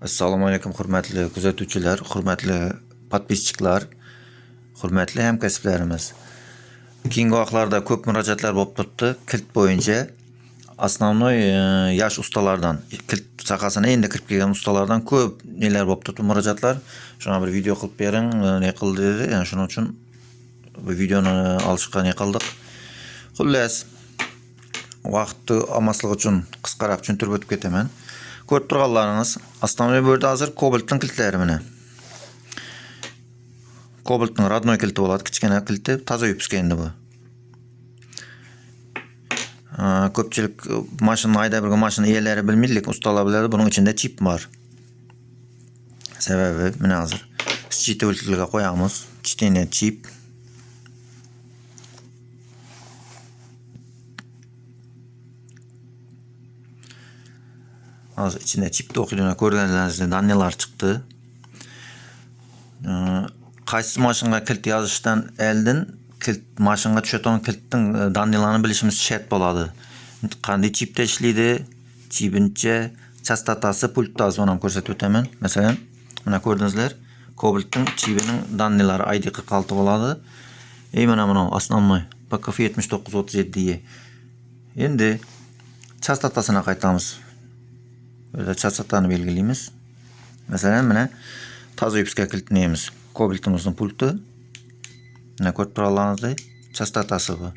Assalomu alaykum hurmatli kuzatuvchilar, hurmatli podpisчиклар, hurmatli hamkasblarimiz. Keyingi vaqtlarda ko'p murojaatlar bo'lib turibdi kilt bo'yicha. Основной yosh ustalardan, kilt sohasini endi kirib kelgan ustalardan ko'p nelar bo'lib turibdi murojaatlar. Shuna bir video qilib bering, ne qildi dedi. Yani shuning uchun bu videoni olishga ne qildik. Xullas, vaqtni olmaslik uchun qisqaroq tushuntirib o'tib ketaman. Ko'rib turganlaringiz, основной bu yerda hozir Cobalt'ning kiltlari mana. Cobalt'ning родной kilti bo'ladi, kichkina kilti, toza yupska endi bu. Ko'pchilik mashina haydab yurgan mashina egalari bilmaydi, lekin ustalar biladi, buning ichida chip bor. Sababi mana hozir считывательga qo'yamiz, чтение chip. Hozir ichida chipni o'qiydigan ko'rganlaringizda dannelar chiqdi. Qaysi mashinaga kilt yozishdan oldin kilt mashinaga tushadigan kiltning dannelarini bilishimiz shart bo'ladi. Qanday chipda ishlaydi, chipincha chastotasi, pultasi ham ko'rsatib o'taman. Masalan, mana ko'rdingizlar, Cobalt'ning chipining dannelari ID 46 bo'ladi. Mana buni основной PKF 7937. Endi chastotasini qaytamiz. Burada chastotani belgilaymiz. Masalan, mana toza yupska kiltlaymiz. Cobalt'imizning pulti. Mana ko'rib turganlaringizdek, chastotasi bu.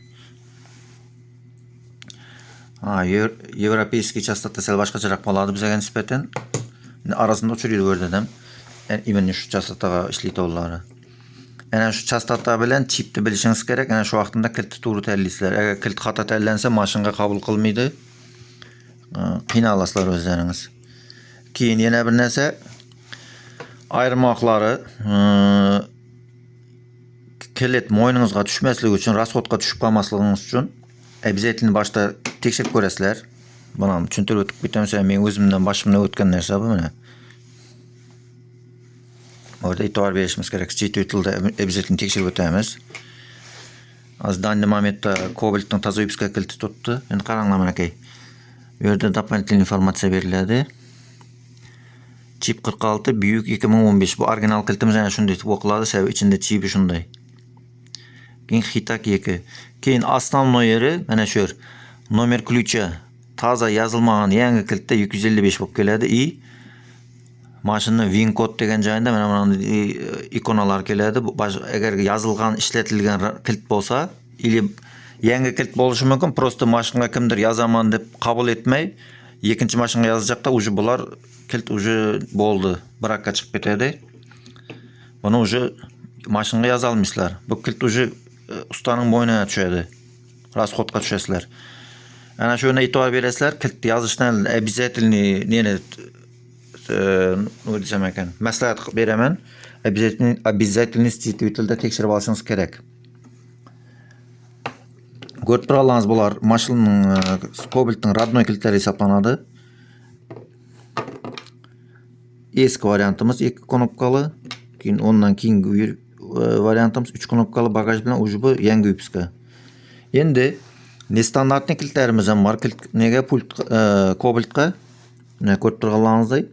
Европейский chastota sal boshqacharoq bo'ladi bizga nisbatan. Arasida uchraydi bu yerda ham. Именно shu chastotaga ishlaydi ular. Ana shu chastota bilan chipni bilishingiz kerak. Ana shu vaqtida kiltni to'g'ri tanlaysizlar. Agar kilt xato tanlansa, mashinaga qabul qilmaydi. Qiynalasizlar o'zlaringiz. Keyin yana bir narsa, ayirmoqlari kilit mo'yningizga tushmasligi uchun, rasxodga tushib qolmasligingiz uchun обязательно boshda tekshirib ko'rasizlar. Buni tushuntirib o'tib ketaman, men o'zimdan boshimdan o'tgan narsa bu mana. Orada e'tibor berishimiz kerak. Считывательda обязательно tekshirib o'tamiz. Hozir danli momentda Cobalt'ning toza yupska kilti turibdi. Endi qaranglar mana akay. Bu yerda дополнительный informatsiya beriladi. Chip 46 büyük 2015. Bu original kiltimiz ana shunday o'qiladi, sababi ichida chipi shunday. Keyin Hitak 2. Keyin основной yeri mana shu yer. Nomer ключа toza yozilmagan yangi kiltda 255 bo'lib keladi. Mashina win kod degan joyida mana bunday ikonalar keladi. Agar yozilgan, ishlatilgan kilt bo'lsa, ili yangi kilt bo'lishi mumkin. Prosta mashinaga kimdir yozaman deb qabul etmay, ikkinchi mashinaga yozacaqda уже bular kilt уже bo'ldi, biroqqa chiqib ketadi. Buni уже mashinaga yoza olmaysizlar. Bu kilt уже ustaning bo'yniga tushadi. Rasxodga tushasizlar. Ana shuni e'tibor berasizlar, kilt yozishdan обязательно neni nima desam ekan, maslahat beraman. Обязательно считывательda tekshirib olishingiz kerak. Ko'rib turganlaringiz bular mashinaning Cobalt'ning родной kiltlari hisoblanadi. Eski variantimiz 2 knopkali, keyin ondan keyingi variantimiz 3 knopkali bagaj bilan уже bu yangi yupska. Endi nestandartniy kiltlarimiz ham bor. Nega pult Cobalt'ga? Mana ko'rib turganlaringizdek.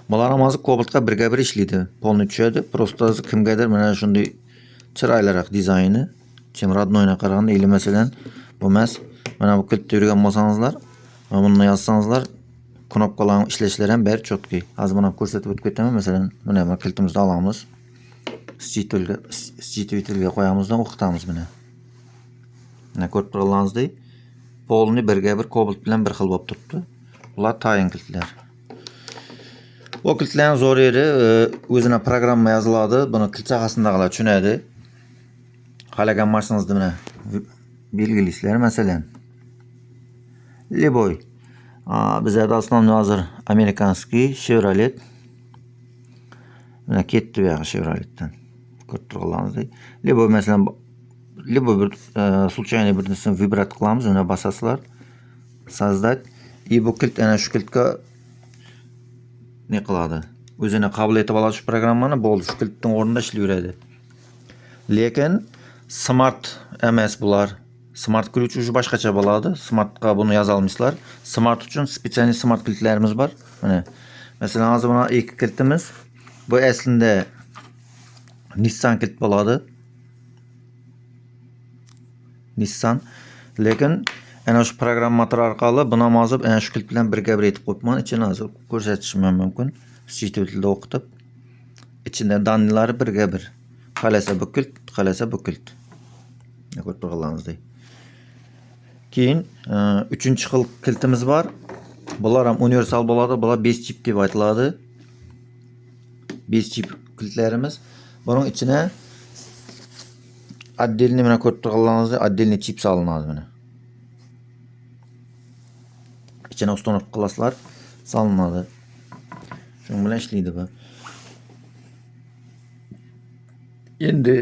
Bular ham hozir Cobalt'ga birga bir ishlaydi. Polni tushadi. Prosta kimgadir mana shunday chiroyliroq dizayni, kim роднойga qaraganda, eli masalan, bu emas. Mana bu kiltda yurgan bo'lsangizlar, mana buni yozsangizlar, knopkalarning ishlashlari ham bari chotki. Hozir buni ko'rsatib o'tib ketaman. Masalan, mana bu kiltimizni olamiz. Считывательga qo'yamizdan o'qitamiz buni. Mana ko'rib turganlaringizdek, polni birga bir Cobalt bilan bir xil bo'lib turibdi. Bular tayin kiltlar. Bu kiltlarning zo'r yeri o'zina programma yoziladi. Buni kilt sohasindagilar tushunadi. Qalagan mashinangizda mana belgilaysizlar, masalan. Liboy. Bizda основной hozir amerikanskiy Chevrolet. Mana ketdi bu yoqqa Chevroletdan. Ko'rib turganlaringizdek. Liboy masalan, Liboy bir случайно bir narsani vibrat qilamiz, uni bosasizlar. Создать. Bu kilt ana shu kiltga ne qiladi? O'zini qabul etib oladi shu programmani, bo'ldi, shu kiltning o'rnida ishlayveradi. Lekin smart emas bular. Smart ключ уже boshqacha bo'ladi. Smartga buni yoza olmaysizlar. Smart uchun spesial smart kiltlarimiz bor. Mana Mesela hazır buna ilk kilitimiz. Bu aslında Nissan kilit bo'ladi. Nissan. Lekin ana shu programmator orqali buni hozir ana shu kilit bilan birga etib qo'yibman. Ichini hozir ko'rsatishim mumkin. Schedule tilida o'qitib. İçinde danilari birga bir. Qalasa bu kilit, qalasa bu kilit. Ko'rib turganingizdek. Keyin 3-xil kilitimiz var. Bular ham universal bo'ladi. Bular 5 chip deb aytiladi. 5 chip kilitlerimiz. Bunun içine отдельный mana ko'rib turganingizdek, отдельный chip solinadi mana. İçine uстановка qilasizlar, solinadi. Shuning bilan ishlaydi bu. Endi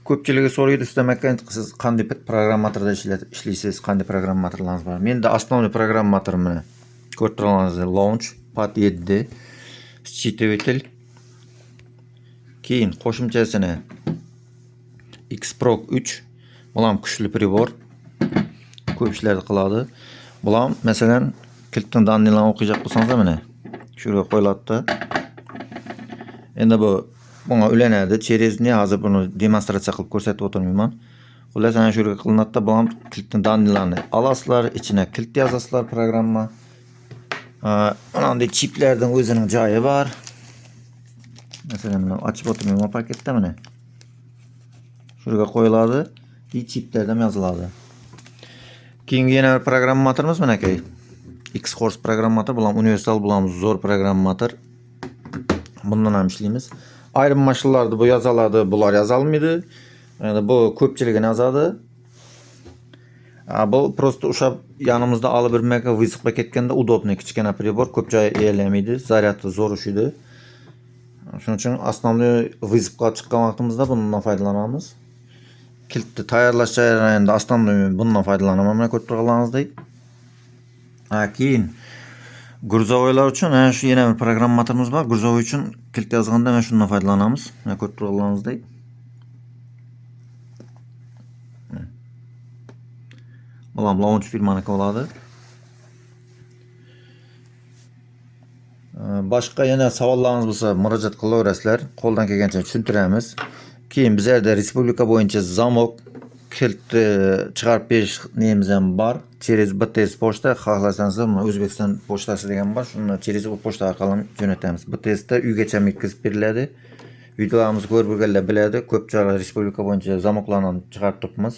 ko'pchiligi so'raydi, ustamakka siz qanday programmatorda ishlaysiz, qanday programmatorlaringiz bor? Menda основной programmator mana ko'rib turganingizdek, launch pad 7 считыватель. Keyin qo'shimchasini Xproc 3. Bular kuchli pribor. Ko'p ishlarni qiladi. Bular masalan kilitdan danlilarni o'qiyajak bo'lsangiz mana shu yerga qo'yiladi. Endi bunga ulanadi. Через ne hozir buni demonstratsiya qilib ko'rsatib o'tirmayman. Xullas ana shu yerga qilinadi. Bular kilitdan danlilarni olasizlar, ichine kilit yozasizlar programma. Bunday chiplardan o'zining joyi bor. Mesela bunu açıp oturmayayım pakette mi ne? Şuraya koyuladı. Bir chiplerden yazıladı. Keyingi yine bir programmatörümüz mü ne ki? X-Horse programmatör. Bulam universal, bulam zor programmatör. Bundan ham işleyimiz. Ayrım maşınlarda bu yazaladı. Bular yazalmıydı. Yani bu köpçiligini yazadı. Bu просто uşa yanımızda alıp birmekle vızıqla ketkende udobный kichkina pribor. Köpçe eğilemiydi. Zaryatı zor üşüydü. Shuning uchun основной vizibga chiqqan vaqtimizda bundan foydalanamiz. Kilitni tayyorlash jarayonida основной bundan foydalanaman. Mana ko'rib turganingizdek. Keyin gruzovoylar uchun ana shu yana bir programmatorimiz bor. Gruzovoy uchun kilit yozganda mana shundan foydalanamiz. Mana ko'rib turganingizdek. Bular launch firmaniki bo'ladi. Başka yana savollarınız bo'lsa murojaat qilaverasizlar. Qo'ldan kelgancha tushuntiramiz. Keyin bizlarda respublika bo'yicha zamok kilit chiqarib berish nemiz ham bor. Через BTS pochta xohlasangiz O'zbekiston pochtasi degan bor. Shuni через bu pochta orqali jo'natamiz. BTSda uygacha yetkazib beriladi. Videolarimizni ko'rib bo'lganlar biladi. Ko'pchilik respublika bo'yicha zamoklarni chiqarib turibmiz.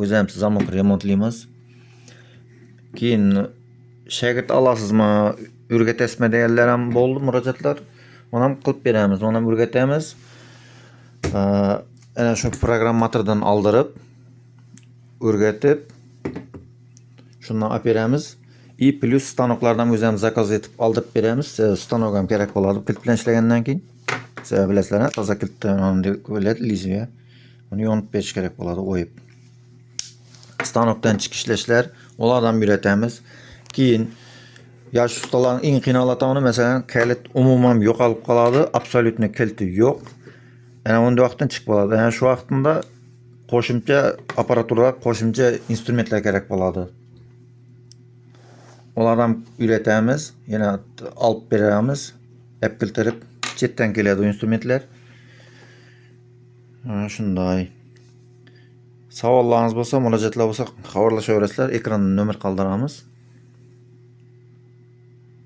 O'zimiz zamok remontlaymiz. Keyin shagird olasizmi? O'rgatasizmi deganlar ham bo'ldi murojaatlar. Uni ham qilib beramiz, uni ham o'rgatamiz. Ana shu programmatordan oldirib, o'rgatib, shundan olib beramiz. И plus stanoklardan o'zimiz zakaz etib oldirib beramiz. Stanok ham kerak bo'ladi kilit bilan ishlagandan keyin. Siz bilasizlar, toza kilitdan deb qo'yiladi liziga. Uni yonib berish kerak bo'ladi, o'yib. Stanokdan chiqishlashlar, ulardan o'rgatamiz. Keyin yosh ustalarning eng qiynalatan mesela kilit umuman yo'qolib qoladi, absolutni kiliti yo'q. Ana unda vaqtdan chiqib qoladi. Yani shu vaqtda qo'shimcha apparatura, qo'shimcha instrumentlar kerak bo'ladi. Ulardan o'rgatamiz, yana olib beramiz, olib keltirib chetdan keladi o instrumentlar. Shunday. Savollarınız bo'lsa, murojaatlar bo'lsa, xabarlashaverasizlar. Ekranda nomer qoldiramiz.